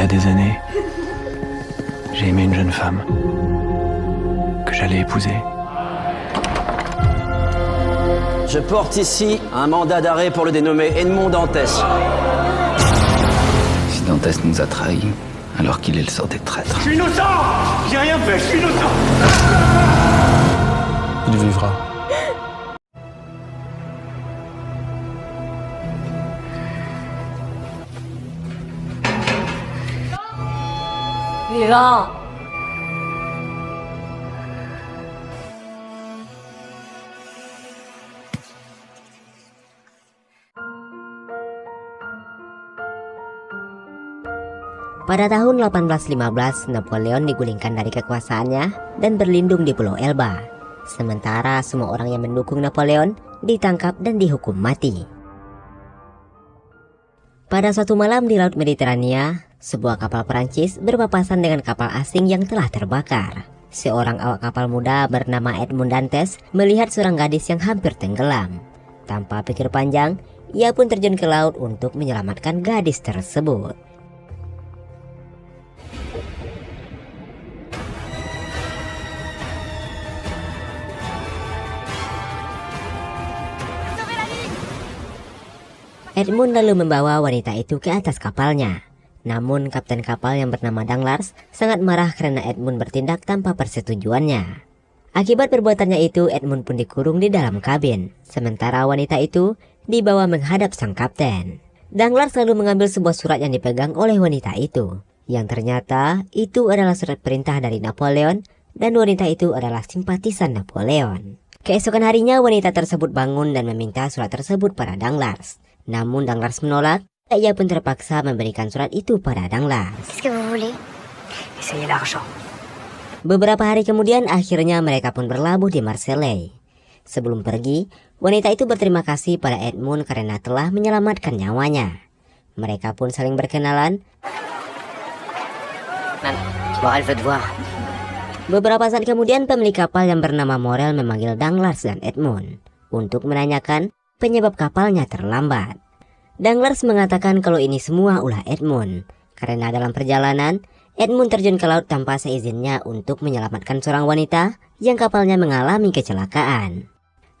y a des années, j'ai aimé une jeune femme que j'allais épouser. Je porte ici un mandat d'arrêt pour le dénommé Edmond Dantès. Si Dantès nous a trahis, alors qu'il est le sort des traîtres. Je suis innocent! J'ai rien fait, je suis innocent! Il vivra. Vivant! Pada tahun 1815, Napoleon digulingkan dari kekuasaannya dan berlindung di Pulau Elba. Sementara semua orang yang mendukung Napoleon ditangkap dan dihukum mati. Pada suatu malam di Laut Mediterania, sebuah kapal Perancis berpapasan dengan kapal asing yang telah terbakar. Seorang awak kapal muda bernama Edmond Dantès melihat seorang gadis yang hampir tenggelam. Tanpa pikir panjang, ia pun terjun ke laut untuk menyelamatkan gadis tersebut. Edmond lalu membawa wanita itu ke atas kapalnya. Namun kapten kapal yang bernama Danglars sangat marah karena Edmond bertindak tanpa persetujuannya. Akibat perbuatannya itu, Edmond pun dikurung di dalam kabin. Sementara wanita itu dibawa menghadap sang kapten. Danglars lalu mengambil sebuah surat yang dipegang oleh wanita itu. Yang ternyata itu adalah surat perintah dari Napoleon dan wanita itu adalah simpatisan Napoleon. Keesokan harinya wanita tersebut bangun dan meminta surat tersebut pada Danglars. Namun Danglars menolak, ia pun terpaksa memberikan surat itu pada Danglars. Qu'est-ce que vous voulez? Essayez l'argent. Beberapa hari kemudian akhirnya mereka pun berlabuh di Marseille. Sebelum pergi, wanita itu berterima kasih pada Edmond karena telah menyelamatkan nyawanya. Mereka pun saling berkenalan. Beberapa saat kemudian pemilik kapal yang bernama Morel memanggil Danglars dan Edmond untuk menanyakan penyebab kapalnya terlambat. Danglars mengatakan kalau ini semua ulah Edmond, karena dalam perjalanan, Edmond terjun ke laut tanpa seizinnya untuk menyelamatkan seorang wanita yang kapalnya mengalami kecelakaan.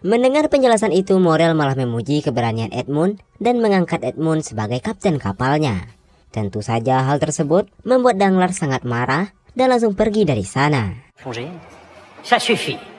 Mendengar penjelasan itu, Morel malah memuji keberanian Edmond dan mengangkat Edmond sebagai kapten kapalnya. Tentu saja hal tersebut membuat Danglars sangat marah dan langsung pergi dari sana. Ça suffit.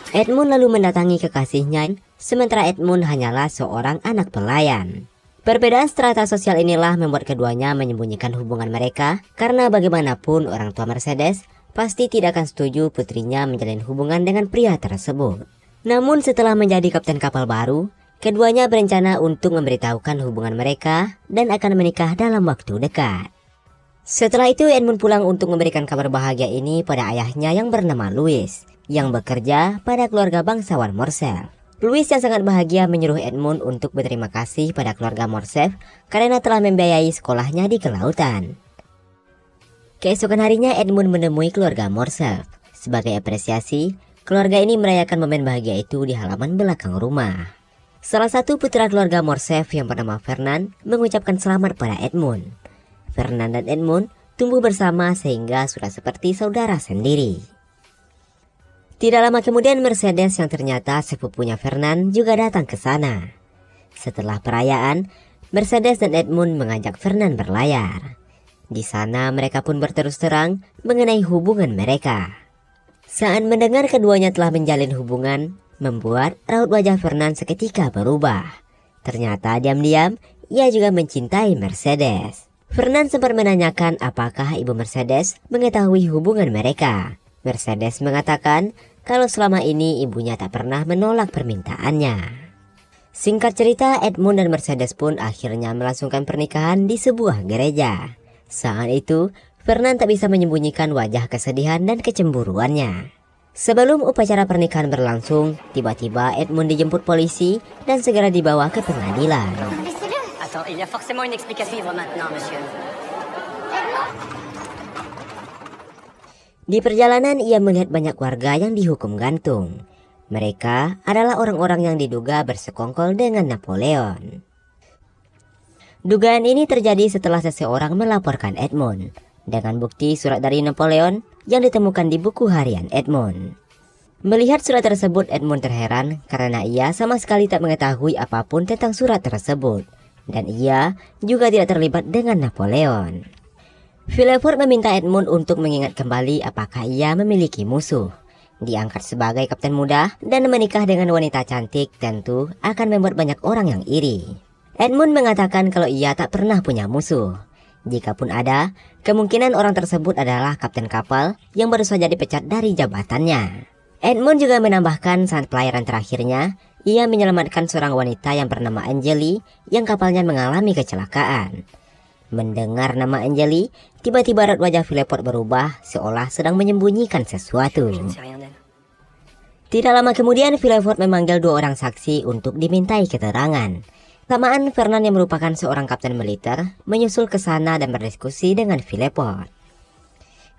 Edmond lalu mendatangi kekasihnya, sementara Edmond hanyalah seorang anak pelayan. Perbedaan strata sosial inilah membuat keduanya menyembunyikan hubungan mereka, karena bagaimanapun orang tua Mercedes pasti tidak akan setuju putrinya menjalin hubungan dengan pria tersebut. Namun setelah menjadi kapten kapal baru, keduanya berencana untuk memberitahukan hubungan mereka dan akan menikah dalam waktu dekat. Setelah itu Edmond pulang untuk memberikan kabar bahagia ini pada ayahnya yang bernama Louis, yang bekerja pada keluarga bangsawan Morcerf. Louis yang sangat bahagia menyuruh Edmond untuk berterima kasih pada keluarga Morcerf karena telah membiayai sekolahnya di kelautan. Keesokan harinya Edmond menemui keluarga Morcerf. Sebagai apresiasi, keluarga ini merayakan momen bahagia itu di halaman belakang rumah. Salah satu putra keluarga Morcerf yang bernama Fernand mengucapkan selamat pada Edmond. Fernand dan Edmond tumbuh bersama sehingga sudah seperti saudara sendiri. Tidak lama kemudian Mercedes yang ternyata sepupunya Fernand juga datang ke sana. Setelah perayaan, Mercedes dan Edmond mengajak Fernand berlayar. Di sana mereka pun berterus terang mengenai hubungan mereka. Saat mendengar keduanya telah menjalin hubungan, membuat raut wajah Fernand seketika berubah. Ternyata diam-diam ia juga mencintai Mercedes. Fernand sempat menanyakan apakah ibu Mercedes mengetahui hubungan mereka. Mercedes mengatakan kalau selama ini ibunya tak pernah menolak permintaannya. Singkat cerita, Edmond dan Mercedes pun akhirnya melangsungkan pernikahan di sebuah gereja. Saat itu, Fernand tak bisa menyembunyikan wajah kesedihan dan kecemburuannya. Sebelum upacara pernikahan berlangsung, tiba-tiba Edmond dijemput polisi dan segera dibawa ke pengadilan. Attends, il y a forcément une explication maintenant, monsieur. Di perjalanan ia melihat banyak warga yang dihukum gantung. Mereka adalah orang-orang yang diduga bersekongkol dengan Napoleon. Dugaan ini terjadi setelah seseorang melaporkan Edmund dengan bukti surat dari Napoleon yang ditemukan di buku harian Edmund. Melihat surat tersebut, Edmund terheran karena ia sama sekali tak mengetahui apapun tentang surat tersebut, dan ia juga tidak terlibat dengan Napoleon. Villefort meminta Edmund untuk mengingat kembali apakah ia memiliki musuh. Diangkat sebagai kapten muda dan menikah dengan wanita cantik tentu akan membuat banyak orang yang iri. Edmund mengatakan kalau ia tak pernah punya musuh. Jikapun ada, kemungkinan orang tersebut adalah kapten kapal yang baru saja dipecat dari jabatannya. Edmund juga menambahkan saat pelayaran terakhirnya, ia menyelamatkan seorang wanita yang bernama Angeli yang kapalnya mengalami kecelakaan. Mendengar nama Angeli, tiba-tiba raut wajah Villefort berubah seolah sedang menyembunyikan sesuatu. Tidak lama kemudian Villefort memanggil 2 orang saksi untuk dimintai keterangan. Samaan Fernand yang merupakan seorang kapten militer menyusul ke sana dan berdiskusi dengan Villefort.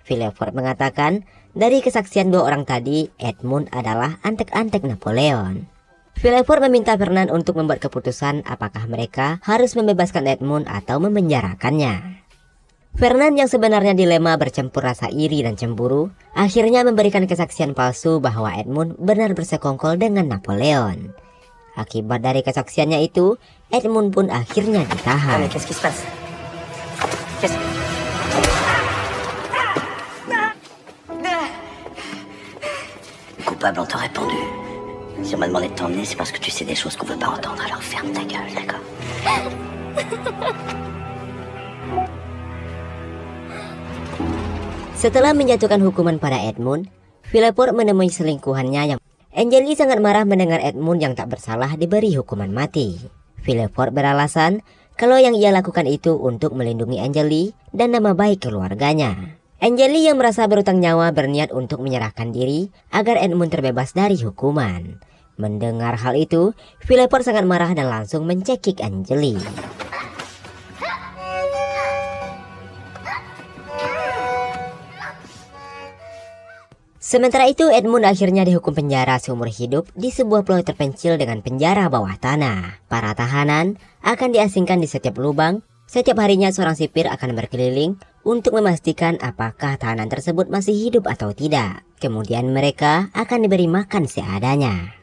Villefort mengatakan dari kesaksian 2 orang tadi, Edmund adalah antek-antek Napoleon. Villefort meminta Fernand untuk membuat keputusan apakah mereka harus membebaskan Edmund atau memenjarakannya. Fernand yang sebenarnya dilema bercampur rasa iri dan cemburu, akhirnya memberikan kesaksian palsu bahwa Edmund benar bersekongkol dengan Napoleon. Akibat dari kesaksiannya itu, Edmund pun akhirnya ditahan. Coupable, on t'a répondu. Si on m'a demandé de t'emmener, c'est parce que tu sais des choses qu'on veut pas entendre, alors ferme ta gueule, d'accord? Setelah menjatuhkan hukuman pada Edmund, Villefort menemui selingkuhannya yang Angeli sangat marah mendengar Edmund yang tak bersalah diberi hukuman mati. Villefort beralasan kalau yang ia lakukan itu untuk melindungi Angeli dan nama baik keluarganya. Angeli yang merasa berutang nyawa berniat untuk menyerahkan diri agar Edmund terbebas dari hukuman. Mendengar hal itu, Villefort sangat marah dan langsung mencekik Angeli. Sementara itu, Edmund akhirnya dihukum penjara seumur hidup di sebuah pulau terpencil dengan penjara bawah tanah. Para tahanan akan diasingkan di setiap lubang. Setiap harinya seorang sipir akan berkeliling untuk memastikan apakah tahanan tersebut masih hidup atau tidak. Kemudian mereka akan diberi makan seadanya.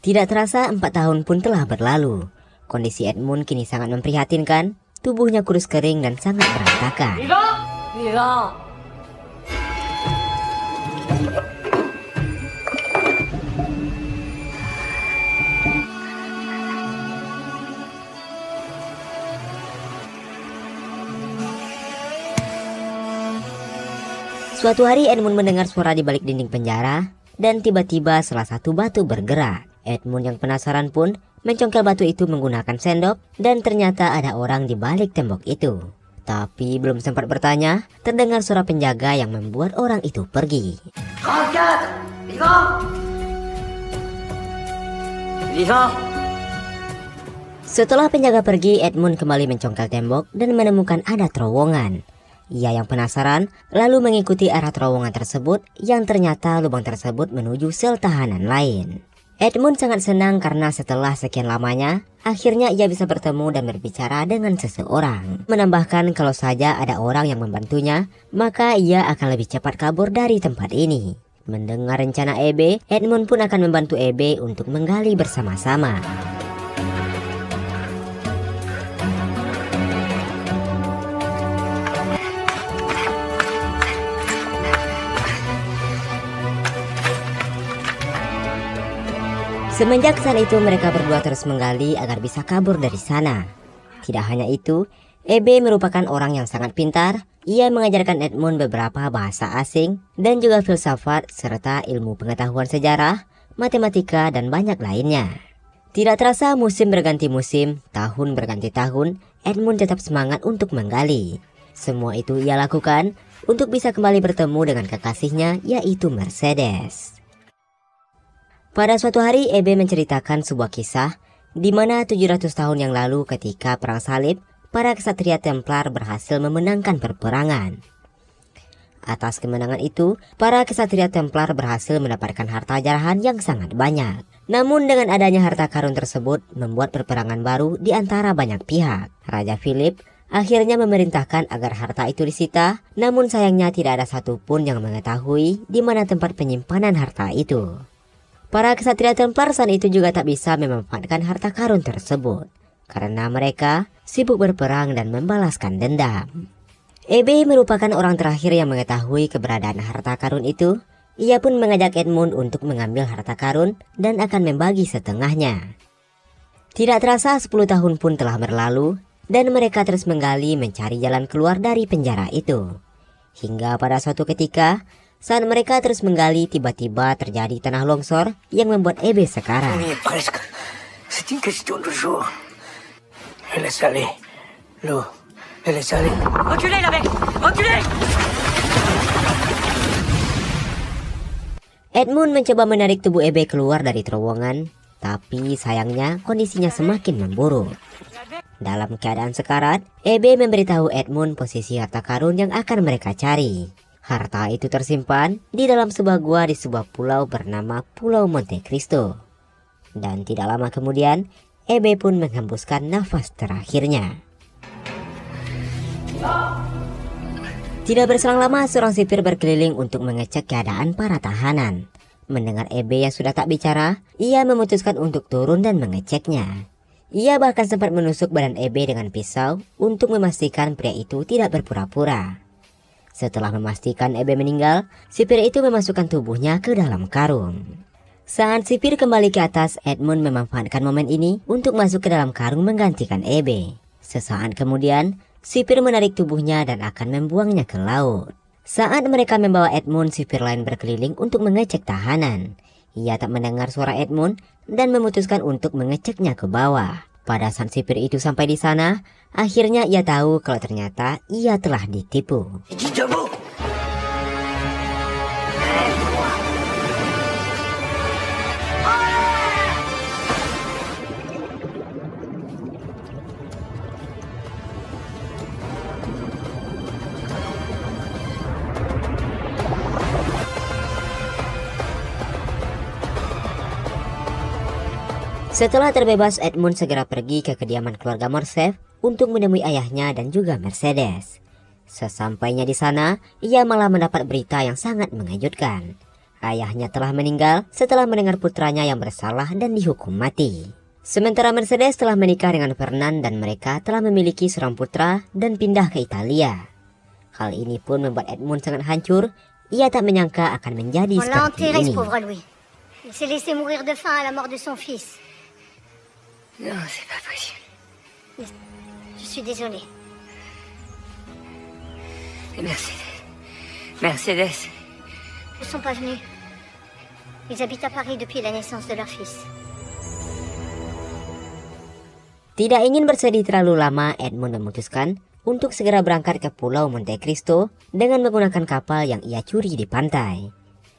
Tidak terasa 4 tahun pun telah berlalu. Kondisi Edmund kini sangat memprihatinkan. Tubuhnya kurus kering dan sangat berantakan. Suatu hari Edmund mendengar suara di balik dinding penjara dan tiba-tiba salah satu batu bergerak. Edmund yang penasaran pun mencongkel batu itu menggunakan sendok dan ternyata ada orang di balik tembok itu. Tapi belum sempat bertanya, terdengar suara penjaga yang membuat orang itu pergi. Vivant! Setelah penjaga pergi, Edmund kembali mencongkel tembok dan menemukan ada terowongan. Ia yang penasaran lalu mengikuti arah terowongan tersebut yang ternyata lubang tersebut menuju sel tahanan lain. Edmund sangat senang karena setelah sekian lamanya, akhirnya ia bisa bertemu dan berbicara dengan seseorang. Menambahkan kalau saja ada orang yang membantunya, maka ia akan lebih cepat kabur dari tempat ini. Mendengar rencana EB, Edmund pun akan membantu EB untuk menggali bersama-sama. Semenjak saat itu mereka berdua terus menggali agar bisa kabur dari sana. Tidak hanya itu, EB merupakan orang yang sangat pintar. Ia mengajarkan Edmund beberapa bahasa asing dan juga filsafat serta ilmu pengetahuan sejarah, matematika dan banyak lainnya. Tidak terasa musim berganti musim, tahun berganti tahun, Edmund tetap semangat untuk menggali. Semua itu ia lakukan untuk bisa kembali bertemu dengan kekasihnya yaitu Mercedes. Pada suatu hari EB menceritakan sebuah kisah di mana 700 tahun yang lalu ketika perang salib, para ksatria Templar berhasil memenangkan peperangan. Atas kemenangan itu, para kesatria Templar berhasil mendapatkan harta jarahan yang sangat banyak. Namun dengan adanya harta karun tersebut membuat perperangan baru di antara banyak pihak. Raja Philip akhirnya memerintahkan agar harta itu disita, namun sayangnya tidak ada satupun yang mengetahui di mana tempat penyimpanan harta itu. Para kesatria Templar saat itu juga tak bisa memanfaatkan harta karun tersebut, karena mereka sibuk berperang dan membalaskan dendam. Ebe merupakan orang terakhir yang mengetahui keberadaan harta karun itu. Ia pun mengajak Edmund untuk mengambil harta karun dan akan membagi setengahnya. Tidak terasa 10 tahun pun telah berlalu dan mereka terus menggali mencari jalan keluar dari penjara itu. Hingga pada suatu ketika, saat mereka terus menggali, tiba-tiba terjadi tanah longsor yang membuat Ebe sekarat. On y est presque. C'est une question de jour. Laisse aller. L'eau. Laisse aller. Reculez, la mec! Reculez! Edmund mencoba menarik tubuh Ebe keluar dari terowongan, tapi sayangnya kondisinya semakin memburuk. Dalam keadaan sekarat, Ebe memberitahu Edmund posisi harta karun yang akan mereka cari. Harta itu tersimpan di dalam sebuah gua di sebuah pulau bernama Pulau Monte Cristo. Dan tidak lama kemudian, Ebe pun menghembuskan nafas terakhirnya. Tidak berselang lama, seorang sipir berkeliling untuk mengecek keadaan para tahanan. Mendengar Ebe yang sudah tak bicara, ia memutuskan untuk turun dan mengeceknya. Ia bahkan sempat menusuk badan Ebe dengan pisau untuk memastikan pria itu tidak berpura-pura. Setelah memastikan Ebe meninggal, sipir itu memasukkan tubuhnya ke dalam karung. Saat sipir kembali ke atas, Edmund memanfaatkan momen ini untuk masuk ke dalam karung menggantikan Ebe. Sesaat kemudian, sipir menarik tubuhnya dan akan membuangnya ke laut. Saat mereka membawa Edmund, sipir lain berkeliling untuk mengecek tahanan. Ia tak mendengar suara Edmund dan memutuskan untuk mengeceknya ke bawah. Pada saat sipir itu sampai di sana, akhirnya ia tahu kalau ternyata ia telah ditipu. Dis debout. Setelah terbebas, Edmund segera pergi ke kediaman keluarga Morcerf untuk menemui ayahnya dan juga Mercedes. Sesampainya di sana, ia malah mendapat berita yang sangat mengejutkan. Ayahnya telah meninggal setelah mendengar putranya yang bersalah dan dihukum mati. Sementara Mercedes telah menikah dengan Fernand dan mereka telah memiliki seorang putra dan pindah ke Italia. Hal ini pun membuat Edmund sangat hancur. Ia tak menyangka akan menjadi On l'a seperti enterré, ini. ce pauvre Louis. Il s'est laissé mourir de faim à la mort de son fils. Non, c'est pas possible. Je suis désolée. Et Mercedes. Mercedes. Ils ne sont pas venus. Ils habitent à Paris depuis la naissance de leur fils. Tidak ingin bersedih terlalu lama, Edmund memutuskan untuk segera berangkat ke Pulau Monte Cristo dengan menggunakan kapal yang ia curi di pantai.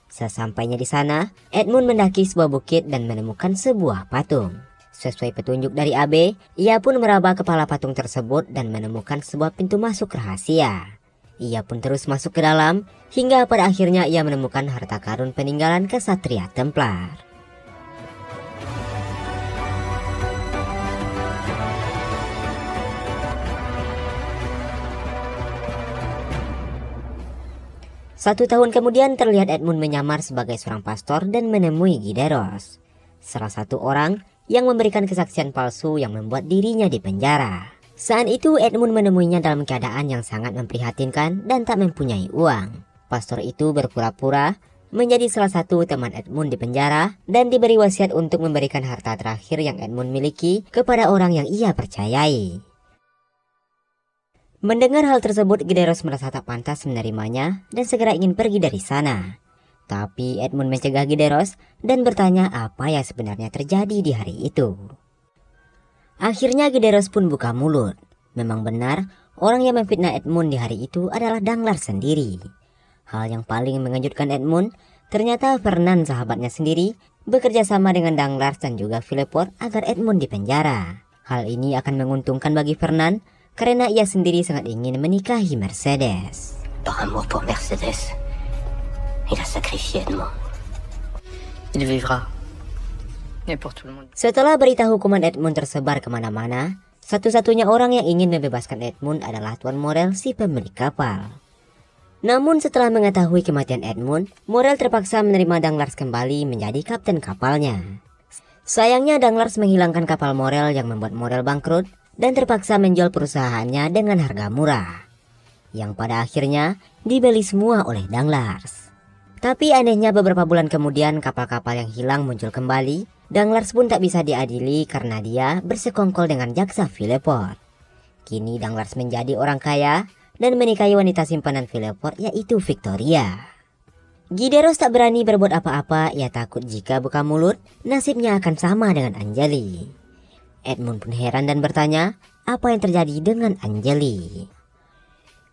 Sesampainya di sana, Edmund mendaki sebuah bukit dan menemukan sebuah patung. Sesuai petunjuk dari Abe, ia pun meraba kepala patung tersebut dan menemukan sebuah pintu masuk rahasia. Ia pun terus masuk ke dalam, hingga pada akhirnya ia menemukan harta karun peninggalan kesatria Templar. Satu tahun kemudian terlihat Edmund menyamar sebagai seorang pastor dan menemui Gideros, salah satu orang yang memberikan kesaksian palsu yang membuat dirinya dipenjara. Saat itu Edmund menemuinya dalam keadaan yang sangat memprihatinkan dan tak mempunyai uang. Pastor itu berpura-pura menjadi salah satu teman Edmund di penjara dan diberi wasiat untuk memberikan harta terakhir yang Edmund miliki kepada orang yang ia percayai. Mendengar hal tersebut, Gideros merasa tak pantas menerimanya dan segera ingin pergi dari sana. Tapi Edmund mencegah Gideros dan bertanya apa yang sebenarnya terjadi di hari itu. Akhirnya Gideros pun buka mulut. Memang benar, orang yang memfitnah Edmund di hari itu adalah Danglars sendiri. Hal yang paling mengejutkan Edmund, ternyata Fernand sahabatnya sendiri bekerja sama dengan Danglars dan juga Philipot agar Edmund dipenjara. Hal ini akan menguntungkan bagi Fernand karena ia sendiri sangat ingin menikahi Mercedes. Par amour pour Mercedes, il a sacrifié Edmond. Il vivra. Et pour tout le monde. Setelah berita hukuman Edmund tersebar kemana-mana, satu-satunya orang yang ingin membebaskan Edmund adalah Tuan Morel, si pemilik kapal. Namun setelah mengetahui kematian Edmund, Morel terpaksa menerima Danglars kembali menjadi kapten kapalnya. Sayangnya Danglars menghilangkan kapal Morel yang membuat Morel bangkrut dan terpaksa menjual perusahaannya dengan harga murah, yang pada akhirnya dibeli semua oleh Danglars. Tapi anehnya beberapa bulan kemudian kapal-kapal yang hilang muncul kembali. Danglars pun tak bisa diadili karena dia bersekongkol dengan jaksa Villefort. Kini Danglars menjadi orang kaya dan menikahi wanita simpanan Villefort, yaitu Victoria. Gideros tak berani berbuat apa-apa, ia takut jika buka mulut nasibnya akan sama dengan Angeli. Edmund pun heran dan bertanya apa yang terjadi dengan Angeli.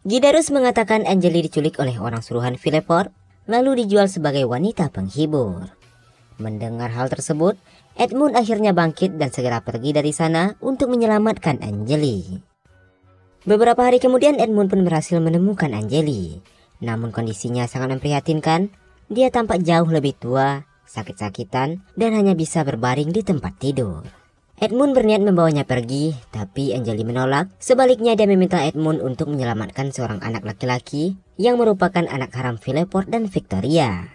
Gideros mengatakan Angeli diculik oleh orang suruhan Villefort lalu dijual sebagai wanita penghibur. Mendengar hal tersebut, Edmund akhirnya bangkit dan segera pergi dari sana untuk menyelamatkan Angeli. Beberapa hari kemudian Edmund pun berhasil menemukan Angeli. Namun kondisinya sangat memprihatinkan. Dia tampak jauh lebih tua, sakit-sakitan, dan hanya bisa berbaring di tempat tidur. Edmund berniat membawanya pergi, tapi Angeli menolak. Sebaliknya dia meminta Edmund untuk menyelamatkan seorang anak laki-laki yang merupakan anak haram Villefort dan Victoria.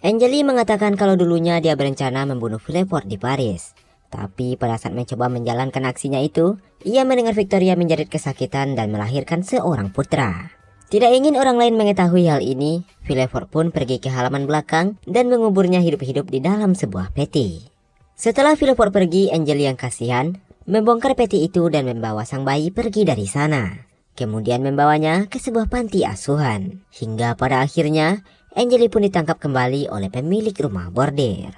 Angeli mengatakan kalau dulunya dia berencana membunuh Villefort di Paris. Tapi pada saat mencoba menjalankan aksinya itu, ia mendengar Victoria menjerit kesakitan dan melahirkan seorang putra. Tidak ingin orang lain mengetahui hal ini, Villefort pun pergi ke halaman belakang dan menguburnya hidup-hidup di dalam sebuah peti. Setelah Villefort pergi, Angeli yang kasihan membongkar peti itu dan membawa sang bayi pergi dari sana. Kemudian membawanya ke sebuah panti asuhan. Hingga pada akhirnya, Angeli pun ditangkap kembali oleh pemilik rumah bordir.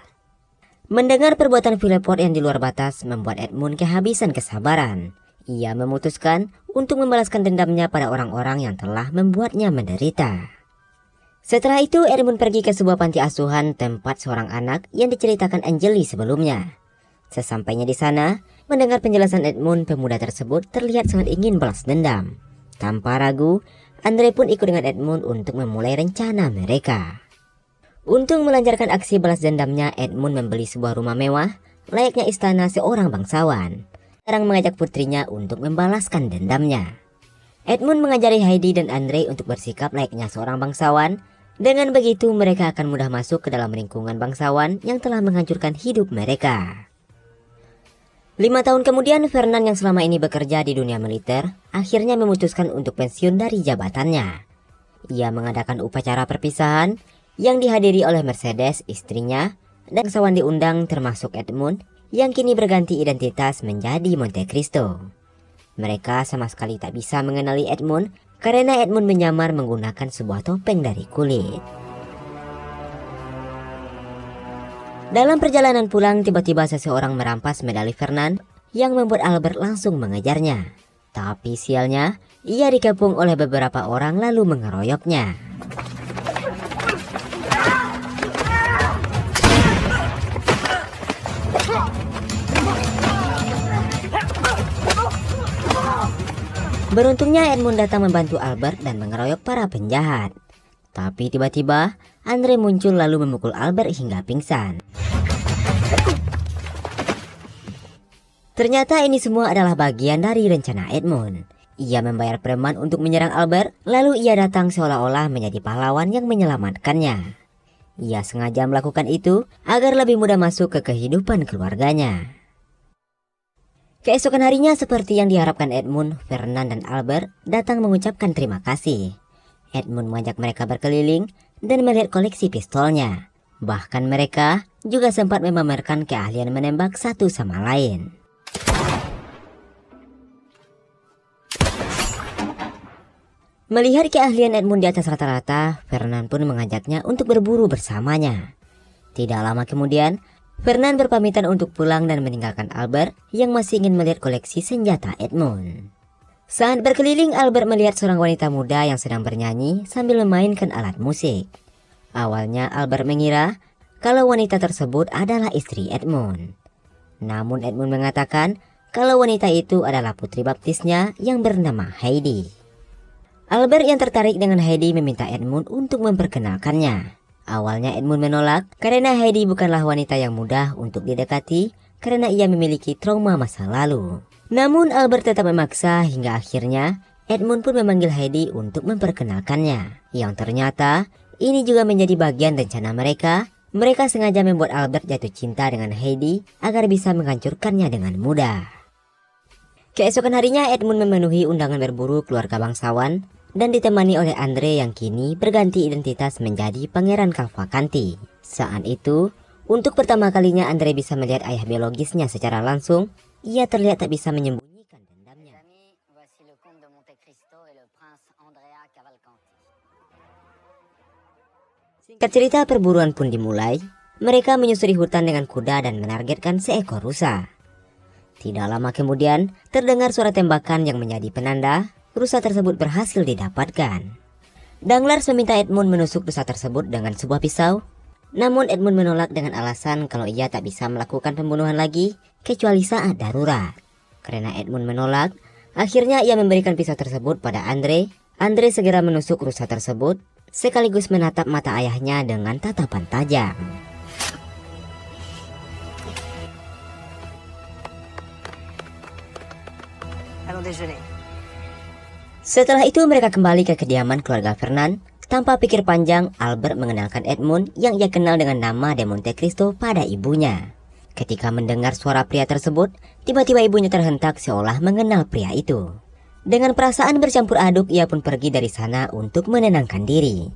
Mendengar perbuatan Villefort yang di luar batas membuat Edmund kehabisan kesabaran. Ia memutuskan untuk membalaskan dendamnya pada orang-orang yang telah membuatnya menderita. Setelah itu Edmund pergi ke sebuah panti asuhan tempat seorang anak yang diceritakan Angeli sebelumnya. Sesampainya di sana, mendengar penjelasan Edmund, pemuda tersebut terlihat sangat ingin balas dendam. Tanpa ragu, Andre pun ikut dengan Edmund untuk memulai rencana mereka. Untuk melancarkan aksi balas dendamnya, Edmund membeli sebuah rumah mewah layaknya istana seorang bangsawan. Sekarang mengajak putrinya untuk membalaskan dendamnya. Edmund mengajari Heidi dan Andre untuk bersikap layaknya seorang bangsawan. Dengan begitu mereka akan mudah masuk ke dalam lingkungan bangsawan yang telah menghancurkan hidup mereka. 5 tahun kemudian, Fernand yang selama ini bekerja di dunia militer akhirnya memutuskan untuk pensiun dari jabatannya. Ia mengadakan upacara perpisahan yang dihadiri oleh Mercedes, istrinya, dan bangsawan diundang termasuk Edmund yang kini berganti identitas menjadi Monte Cristo. Mereka sama sekali tak bisa mengenali Edmund karena Edmund menyamar menggunakan sebuah topeng dari kulit. Dalam perjalanan pulang, tiba-tiba seseorang merampas medali Fernand yang membuat Albert langsung mengejarnya. Tapi sialnya, ia dikepung oleh beberapa orang lalu mengeroyoknya. Beruntungnya Edmund datang membantu Albert dan mengeroyok para penjahat. Tapi tiba-tiba Andre muncul lalu memukul Albert hingga pingsan. Ternyata ini semua adalah bagian dari rencana Edmund. Ia membayar preman untuk menyerang Albert, lalu ia datang seolah-olah menjadi pahlawan yang menyelamatkannya. Ia sengaja melakukan itu agar lebih mudah masuk ke kehidupan keluarganya. Keesokan harinya, seperti yang diharapkan Edmund, Fernand dan Albert datang mengucapkan terima kasih. Edmund mengajak mereka berkeliling dan melihat koleksi pistolnya. Bahkan mereka juga sempat memamerkan keahlian menembak satu sama lain. Melihat keahlian Edmund di atas rata-rata, Fernand pun mengajaknya untuk berburu bersamanya. Tidak lama kemudian, Fernand berpamitan untuk pulang dan meninggalkan Albert yang masih ingin melihat koleksi senjata Edmund. Saat berkeliling, Albert melihat seorang wanita muda yang sedang bernyanyi sambil memainkan alat musik. Awalnya Albert mengira kalau wanita tersebut adalah istri Edmund. Namun Edmund mengatakan kalau wanita itu adalah putri baptisnya yang bernama Heidi. Albert yang tertarik dengan Heidi meminta Edmund untuk memperkenalkannya. Awalnya Edmund menolak karena Heidi bukanlah wanita yang mudah untuk didekati karena ia memiliki trauma masa lalu. Namun Albert tetap memaksa hingga akhirnya Edmund pun memanggil Heidi untuk memperkenalkannya. Yang ternyata ini juga menjadi bagian rencana mereka. Mereka sengaja membuat Albert jatuh cinta dengan Heidi agar bisa menghancurkannya dengan mudah. Keesokan harinya Edmund memenuhi undangan berburu keluarga bangsawan dan ditemani oleh Andre yang kini berganti identitas menjadi Pangeran Cavalcanti. Saat itu, untuk pertama kalinya Andre bisa melihat ayah biologisnya secara langsung. Ia terlihat tak bisa menyembunyikan dendamnya. Singkat cerita, perburuan pun dimulai. Mereka menyusuri hutan dengan kuda dan menargetkan seekor rusa. Tidak lama kemudian, terdengar suara tembakan yang menjadi penanda rusa tersebut berhasil didapatkan. Danglars meminta Edmund menusuk rusa tersebut dengan sebuah pisau. Namun Edmund menolak dengan alasan kalau ia tak bisa melakukan pembunuhan lagi kecuali saat darurat. Karena Edmund menolak, akhirnya ia memberikan pisau tersebut pada Andre. Andre segera menusuk rusa tersebut sekaligus menatap mata ayahnya dengan tatapan tajam. Allons déjeuner. Setelah itu mereka kembali ke kediaman keluarga Fernand. Tanpa pikir panjang, Albert mengenalkan Edmund yang ia kenal dengan nama de Monte Cristo pada ibunya. Ketika mendengar suara pria tersebut, tiba-tiba ibunya terhentak seolah mengenal pria itu. Dengan perasaan bercampur aduk, ia pun pergi dari sana untuk menenangkan diri.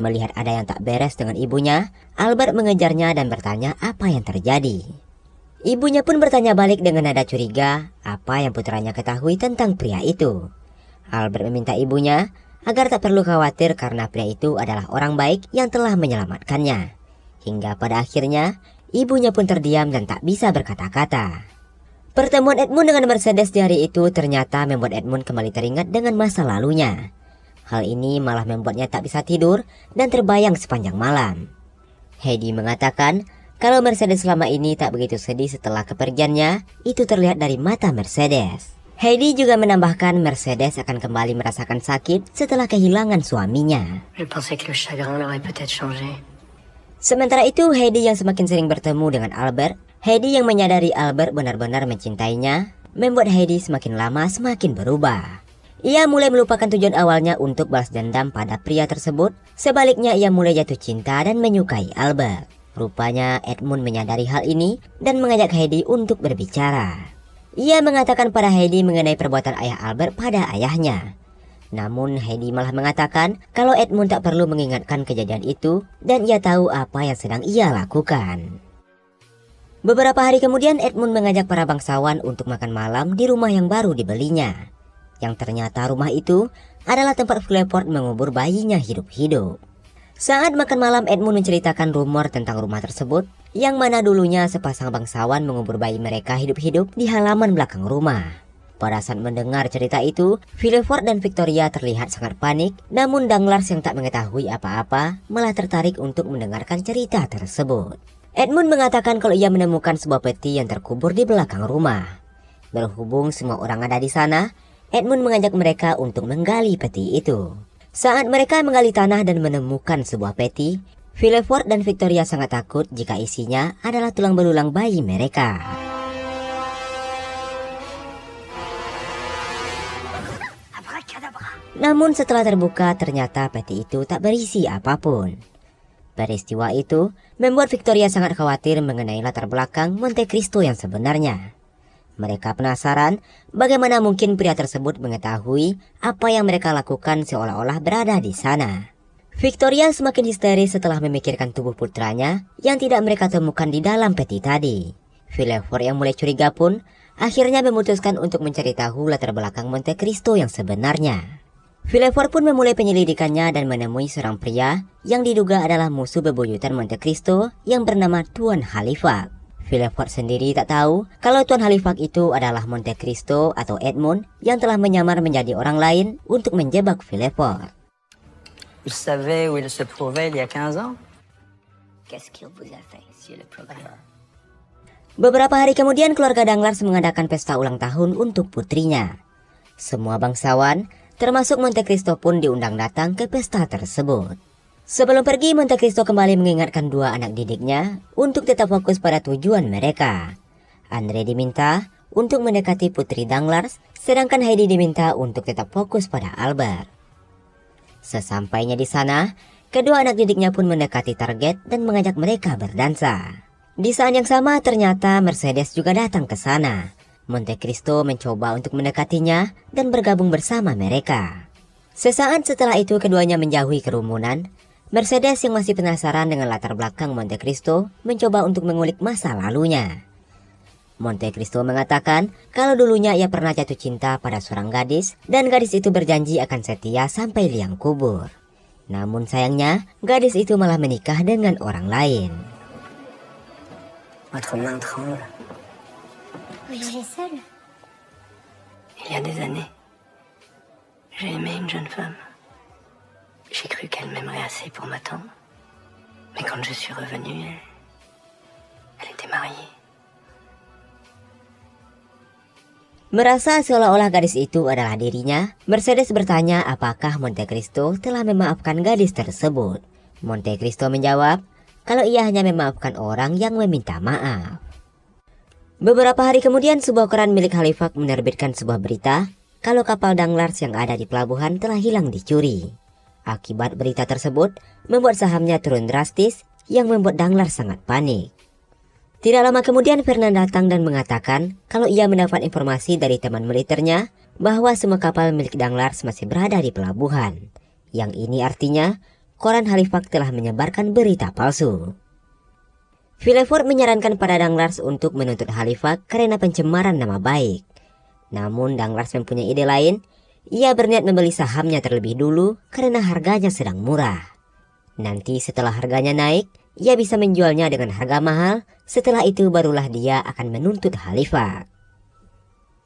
Melihat ada yang tak beres dengan ibunya, Albert mengejarnya dan bertanya apa yang terjadi. Ibunya pun bertanya balik dengan nada curiga apa yang putranya ketahui tentang pria itu. Albert meminta ibunya agar tak perlu khawatir karena pria itu adalah orang baik yang telah menyelamatkannya. Hingga pada akhirnya, ibunya pun terdiam dan tak bisa berkata-kata. Pertemuan Edmund dengan Mercedes di hari itu ternyata membuat Edmund kembali teringat dengan masa lalunya. Hal ini malah membuatnya tak bisa tidur dan terbayang sepanjang malam. Heidi mengatakan kalau Mercedes selama ini tak begitu sedih setelah kepergiannya, itu terlihat dari mata Mercedes. Heidi juga menambahkan Mercedes akan kembali merasakan sakit setelah kehilangan suaminya. Je pensais que le chagrin l'aurait peut-être changé. Sementara itu, Heidi yang semakin sering bertemu dengan Albert, Heidi yang menyadari Albert benar-benar mencintainya, membuat Heidi semakin lama semakin berubah. Ia mulai melupakan tujuan awalnya untuk balas dendam pada pria tersebut. Sebaliknya, ia mulai jatuh cinta dan menyukai Albert. Rupanya Edmund menyadari hal ini dan mengajak Heidi untuk berbicara. Ia mengatakan pada Heidi mengenai perbuatan ayah Albert pada ayahnya. Namun Heidi malah mengatakan kalau Edmund tak perlu mengingatkan kejadian itu dan ia tahu apa yang sedang ia lakukan. Beberapa hari kemudian Edmund mengajak para bangsawan untuk makan malam di rumah yang baru dibelinya. Yang ternyata rumah itu adalah tempat Villefort mengubur bayinya hidup-hidup. Saat makan malam, Edmund menceritakan rumor tentang rumah tersebut, yang mana dulunya sepasang bangsawan mengubur bayi mereka hidup-hidup di halaman belakang rumah. Pada saat mendengar cerita itu, Villefort dan Victoria terlihat sangat panik, namun Danglars yang tak mengetahui apa-apa malah tertarik untuk mendengarkan cerita tersebut. Edmund mengatakan kalau ia menemukan sebuah peti yang terkubur di belakang rumah. Berhubung semua orang ada di sana, Edmund mengajak mereka untuk menggali peti itu. Saat mereka menggali tanah dan menemukan sebuah peti, Villefort dan Victoria sangat takut jika isinya adalah tulang belulang bayi mereka. Namun setelah terbuka, ternyata peti itu tak berisi apapun. Peristiwa itu membuat Victoria sangat khawatir mengenai latar belakang Monte Cristo yang sebenarnya. Mereka penasaran bagaimana mungkin pria tersebut mengetahui apa yang mereka lakukan seolah-olah berada di sana. Victoria semakin histeris setelah memikirkan tubuh putranya yang tidak mereka temukan di dalam peti tadi. Villefort yang mulai curiga pun akhirnya memutuskan untuk mencari tahu latar belakang Monte Cristo yang sebenarnya. Villefort pun memulai penyelidikannya dan menemui seorang pria yang diduga adalah musuh bebuyutan Monte Cristo yang bernama Tuan Halifax. Villefort sendiri tak tahu kalau Tuan Halifax itu adalah Monte Cristo atau Edmund yang telah menyamar menjadi orang lain untuk menjebak Villefort. Vous savez où il se trouvait il y a 15 ans? Qu'est-ce qu'il vous a fait, monsieur le procureur? Beberapa hari kemudian keluarga Danglars mengadakan pesta ulang tahun untuk putrinya. Semua bangsawan, Termasuk Monte Cristo pun diundang datang ke pesta tersebut. Sebelum pergi, Monte Cristo kembali mengingatkan dua anak didiknya untuk tetap fokus pada tujuan mereka. Andre diminta untuk mendekati Putri Danglars, sedangkan Heidi diminta untuk tetap fokus pada Albert. Sesampainya di sana, kedua anak didiknya pun mendekati target dan mengajak mereka berdansa. Di saat yang sama ternyata Mercedes juga datang ke sana. Monte Cristo mencoba untuk mendekatinya dan bergabung bersama mereka. Sesaat setelah itu keduanya menjauhi kerumunan. Mercedes yang masih penasaran dengan latar belakang Monte Cristo mencoba untuk mengulik masa lalunya. Monte Cristo mengatakan kalau dulunya ia pernah jatuh cinta pada seorang gadis dan gadis itu berjanji akan setia sampai liang kubur. Namun sayangnya gadis itu malah menikah dengan orang lain. Votre main tremble. Voyager seul? Il y a des années, j'ai aimé une jeune femme. J'ai cru qu'elle m'aimerait assez pour m'attendre. Mais quand je suis revenue, elle était mariée. Merasa seolah-olah gadis itu adalah dirinya, Mercedes bertanya apakah Monte Cristo telah memaafkan gadis tersebut. Monte Cristo menjawab kalau ia hanya memaafkan orang yang meminta maaf. Beberapa hari kemudian sebuah koran milik Halifax menerbitkan sebuah berita kalau kapal Danglars yang ada di pelabuhan telah hilang dicuri. Akibat berita tersebut membuat sahamnya turun drastis yang membuat Danglars sangat panik. Tidak lama kemudian Fernand datang dan mengatakan kalau ia mendapat informasi dari teman militernya bahwa semua kapal milik Danglars masih berada di pelabuhan. Yang ini artinya koran Halifax telah menyebarkan berita palsu. Villefort menyarankan pada Danglars untuk menuntut Halifax karena pencemaran nama baik. Namun Danglars mempunyai ide lain. Ia berniat membeli sahamnya terlebih dulu karena harganya sedang murah. Nanti setelah harganya naik, ia bisa menjualnya dengan harga mahal. Setelah itu barulah dia akan menuntut Halifax.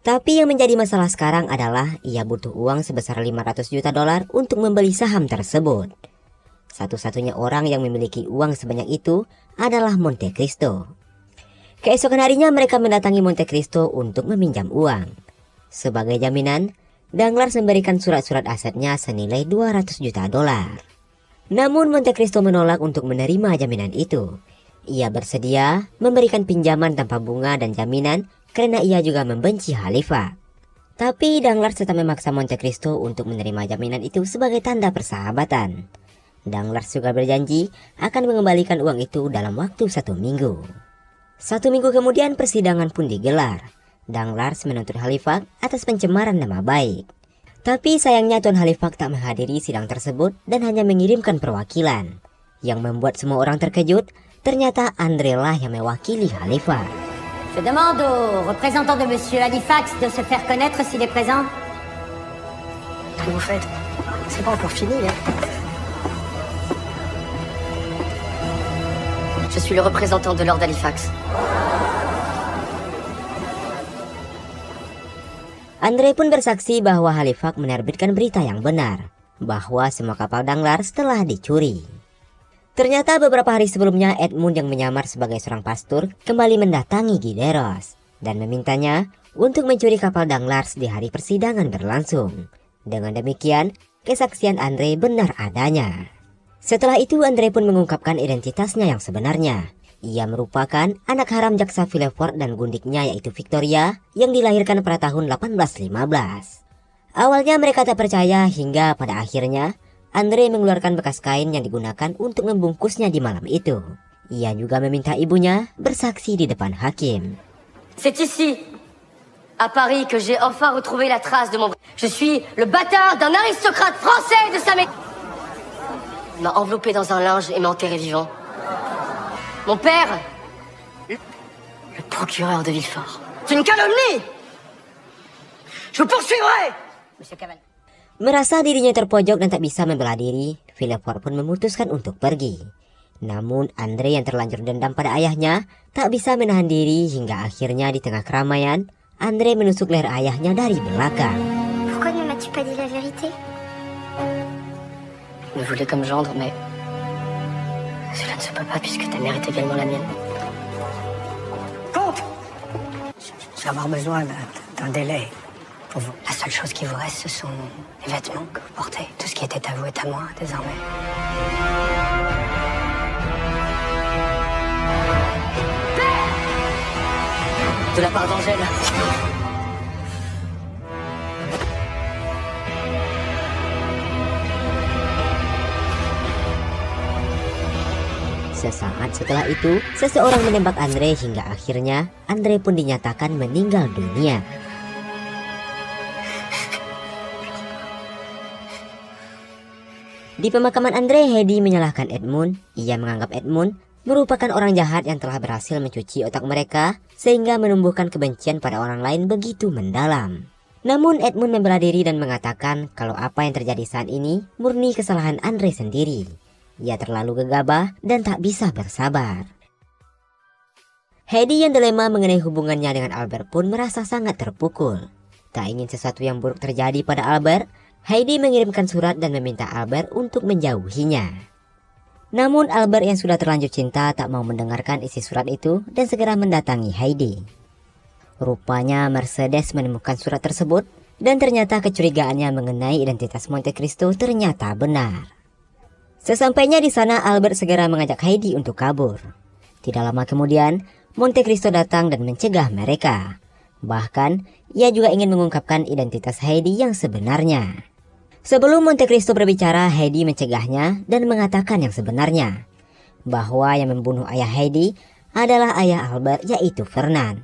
Tapi yang menjadi masalah sekarang adalah ia butuh uang sebesar $500 juta untuk membeli saham tersebut. Satu-satunya orang yang memiliki uang sebanyak itu adalah Monte Cristo. Keesokan harinya mereka mendatangi Monte Cristo untuk meminjam uang. Sebagai jaminan, Danglars memberikan surat-surat asetnya senilai $200 juta. Namun Monte Cristo menolak untuk menerima jaminan itu. Ia bersedia memberikan pinjaman tanpa bunga dan jaminan karena ia juga membenci Halifax. Tapi Danglars tetap memaksa Monte Cristo untuk menerima jaminan itu sebagai tanda persahabatan. Danglars juga berjanji akan mengembalikan uang itu dalam waktu 1 minggu. 1 minggu kemudian persidangan pun digelar. Danglars menuntut Halifax atas pencemaran nama baik. Tapi sayangnya Tuan Halifax tak menghadiri sidang tersebut dan hanya mengirimkan perwakilan. Yang membuat semua orang terkejut, ternyata Andre lah yang mewakili Halifax. Je demande au représentant de Monsieur Halifax de se faire connaître s'il est présent. Qu'est-ce que vous faites? C'est pas encore fini, là. Je suis le représentant de Lord Halifax. Andre pun bersaksi bahwa Halifax menerbitkan berita yang benar, bahwa semua kapal Danglars telah dicuri. Ternyata beberapa hari sebelumnya Edmund yang menyamar sebagai seorang pastor kembali mendatangi Gideros dan memintanya untuk mencuri kapal Danglars di hari persidangan berlangsung. Dengan demikian, kesaksian Andre benar adanya. Setelah itu Andre pun mengungkapkan identitasnya yang sebenarnya. Ia merupakan anak haram jaksa Villefort dan gundiknya yaitu Victoria yang dilahirkan pada tahun 1815. Awalnya mereka tak percaya hingga pada akhirnya Andre mengeluarkan bekas kain yang digunakan untuk membungkusnya di malam itu. Ia juga meminta ibunya bersaksi di depan hakim. C'est ici, à Paris, que j'ai enfin retrouvé la trace de mon... Je suis le bâtard d'un aristocrate français de sa maison. Il m'a enveloppé dans un linge et m'a enterré vivant. Mon père, le procureur de Villefort. C'est une calomnie. Je vous poursuivrai, Monsieur Caval. Merasa dirinya terpojok dan tak bisa membela diri, Villefort pun memutuskan untuk pergi. Namun Andre yang terlanjur dendam pada ayahnya tak bisa menahan diri hingga akhirnya di tengah keramaian, Andre menusuk leher ayahnya dari belakang. Pourquoi ne m'as-tu pas dit la vérité? Je me voulais comme gendre, mais cela ne se peut pas puisque ta mère est également la mienne. Comte! Je vais avoir besoin d'un délai pour vous. La seule chose qui vous reste, ce sont les vêtements que vous portez. Tout ce qui était à vous est à moi, désormais. De la part d'Angèle. Sesaat setelah itu, seseorang menembak Andre hingga akhirnya Andre pun dinyatakan meninggal dunia. Di pemakaman Andre, Heidi menyalahkan Edmund. Ia menganggap Edmund merupakan orang jahat yang telah berhasil mencuci otak mereka sehingga menumbuhkan kebencian pada orang lain begitu mendalam. Namun Edmund membela diri dan mengatakan kalau apa yang terjadi saat ini murni kesalahan Andre sendiri. Ia terlalu gegabah dan tak bisa bersabar. Heidi yang dilema mengenai hubungannya dengan Albert pun merasa sangat terpukul. Tak ingin sesuatu yang buruk terjadi pada Albert, Heidi mengirimkan surat dan meminta Albert untuk menjauhinya. Namun Albert yang sudah terlanjur cinta tak mau mendengarkan isi surat itu dan segera mendatangi Heidi. Rupanya Mercedes menemukan surat tersebut dan ternyata kecurigaannya mengenai identitas Monte Cristo ternyata benar. Sesampainya di sana, Albert segera mengajak Heidi untuk kabur. Tidak lama kemudian, Monte Cristo datang dan mencegah mereka. Bahkan, ia juga ingin mengungkapkan identitas Heidi yang sebenarnya. Sebelum Monte Cristo berbicara, Heidi mencegahnya dan mengatakan yang sebenarnya, bahwa yang membunuh ayah Heidi adalah ayah Albert, yaitu Fernand.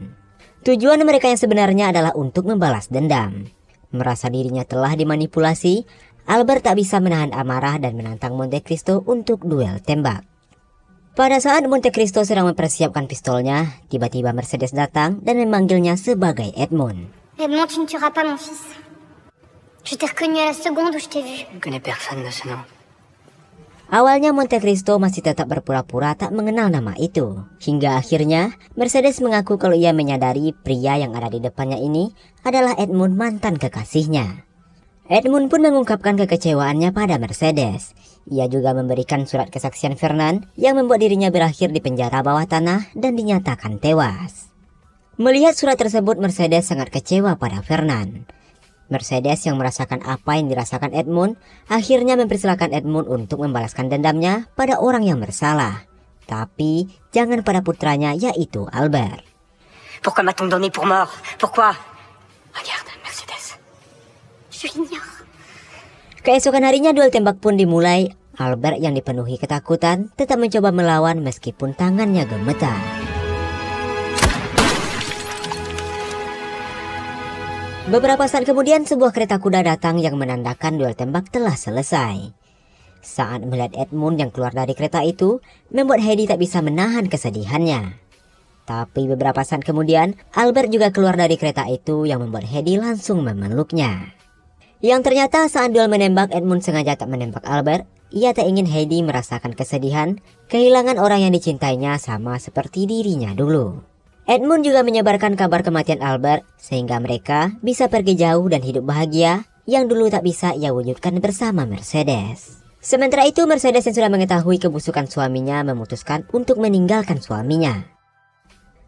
Tujuan mereka yang sebenarnya adalah untuk membalas dendam. Merasa dirinya telah dimanipulasi, Albert tak bisa menahan amarah dan menantang Monte Cristo untuk duel tembak. Pada saat Monte Cristo sedang mempersiapkan pistolnya, tiba-tiba Mercedes datang dan memanggilnya sebagai Edmund. Edmond, tu ne tueras pas mon fils. Je t'ai reconnu à la seconde où je t'ai vu. Je ne connais personne de ce nom. Awalnya Monte Cristo masih tetap berpura-pura tak mengenal nama itu. Hingga akhirnya Mercedes mengaku kalau ia menyadari pria yang ada di depannya ini adalah Edmund, mantan kekasihnya. Edmund pun mengungkapkan kekecewaannya pada Mercedes. Ia juga memberikan surat kesaksian Fernand yang membuat dirinya berakhir di penjara bawah tanah dan dinyatakan tewas. Melihat surat tersebut, Mercedes sangat kecewa pada Fernand. Mercedes yang merasakan apa yang dirasakan Edmund akhirnya mempersilahkan Edmund untuk membalaskan dendamnya pada orang yang bersalah. Tapi jangan pada putranya, yaitu Albert. Pourquoi m'a-t-on donné pour mort? Pourquoi? Regarde, Mercedes. Je l'ignore. Keesokan harinya duel tembak pun dimulai. Albert yang dipenuhi ketakutan tetap mencoba melawan meskipun tangannya gemetar. Beberapa saat kemudian sebuah kereta kuda datang yang menandakan duel tembak telah selesai. Saat melihat Edmund yang keluar dari kereta itu, membuat Heidi tak bisa menahan kesedihannya. Tapi beberapa saat kemudian, Albert juga keluar dari kereta itu yang membuat Heidi langsung memeluknya. Yang ternyata saat duel menembak, Edmund sengaja tak menembak Albert. Ia tak ingin Heidi merasakan kesedihan, kehilangan orang yang dicintainya sama seperti dirinya dulu. Edmund juga menyebarkan kabar kematian Albert, sehingga mereka bisa pergi jauh dan hidup bahagia yang dulu tak bisa ia wujudkan bersama Mercedes. Sementara itu, Mercedes yang sudah mengetahui kebusukan suaminya memutuskan untuk meninggalkan suaminya.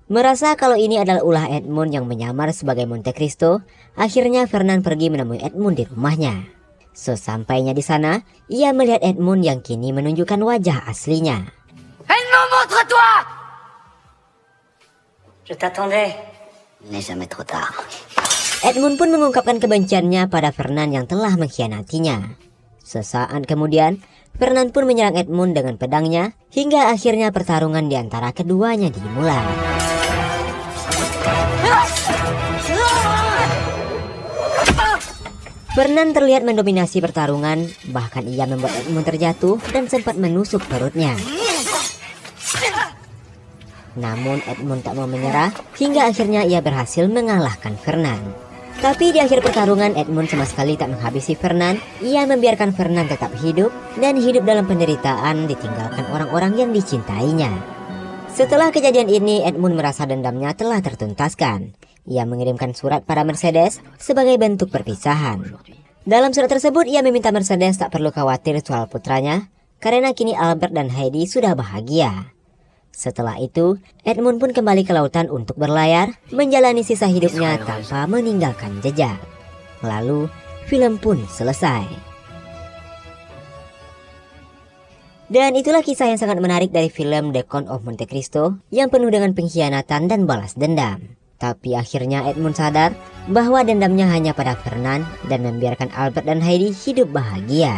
Merasa kalau ini adalah ulah Edmund yang menyamar sebagai Monte Cristo, akhirnya Fernand pergi menemui Edmund di rumahnya. Sesampainya di sana, ia melihat Edmund yang kini menunjukkan wajah aslinya. Edmond, montre-toi! Je t'attendais. Il n'est jamais trop tard. Edmund pun mengungkapkan kebenciannya pada Fernand yang telah mengkhianatinya. Sesaat kemudian, Fernand pun menyerang Edmund dengan pedangnya hingga akhirnya pertarungan di antara keduanya dimulai. Fernand terlihat mendominasi pertarungan, bahkan ia membuat Edmund terjatuh dan sempat menusuk perutnya. Namun Edmund tak mau menyerah hingga akhirnya ia berhasil mengalahkan Fernand. Tapi di akhir pertarungan, Edmund sama sekali tak menghabisi Fernand. Ia membiarkan Fernand tetap hidup dan hidup dalam penderitaan ditinggalkan orang-orang yang dicintainya. Setelah kejadian ini, Edmund merasa dendamnya telah tertuntaskan. Ia mengirimkan surat pada Mercedes sebagai bentuk perpisahan. Dalam surat tersebut, ia meminta Mercedes tak perlu khawatir soal putranya, karena kini Albert dan Heidi sudah bahagia. Setelah itu, Edmund pun kembali ke lautan untuk berlayar, menjalani sisa hidupnya tanpa meninggalkan jejak. Lalu, film pun selesai. Dan itulah kisah yang sangat menarik dari film The Count of Monte Cristo yang penuh dengan pengkhianatan dan balas dendam. Tapi akhirnya Edmund sadar bahwa dendamnya hanya pada Fernand dan membiarkan Albert dan Heidi hidup bahagia.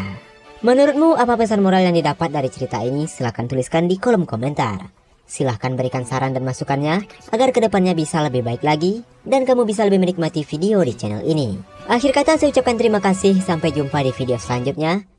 Menurutmu apa pesan moral yang didapat dari cerita ini? Silahkan tuliskan di kolom komentar. Silahkan berikan saran dan masukannya agar kedepannya bisa lebih baik lagi dan kamu bisa lebih menikmati video di channel ini. Akhir kata saya ucapkan terima kasih, sampai jumpa di video selanjutnya.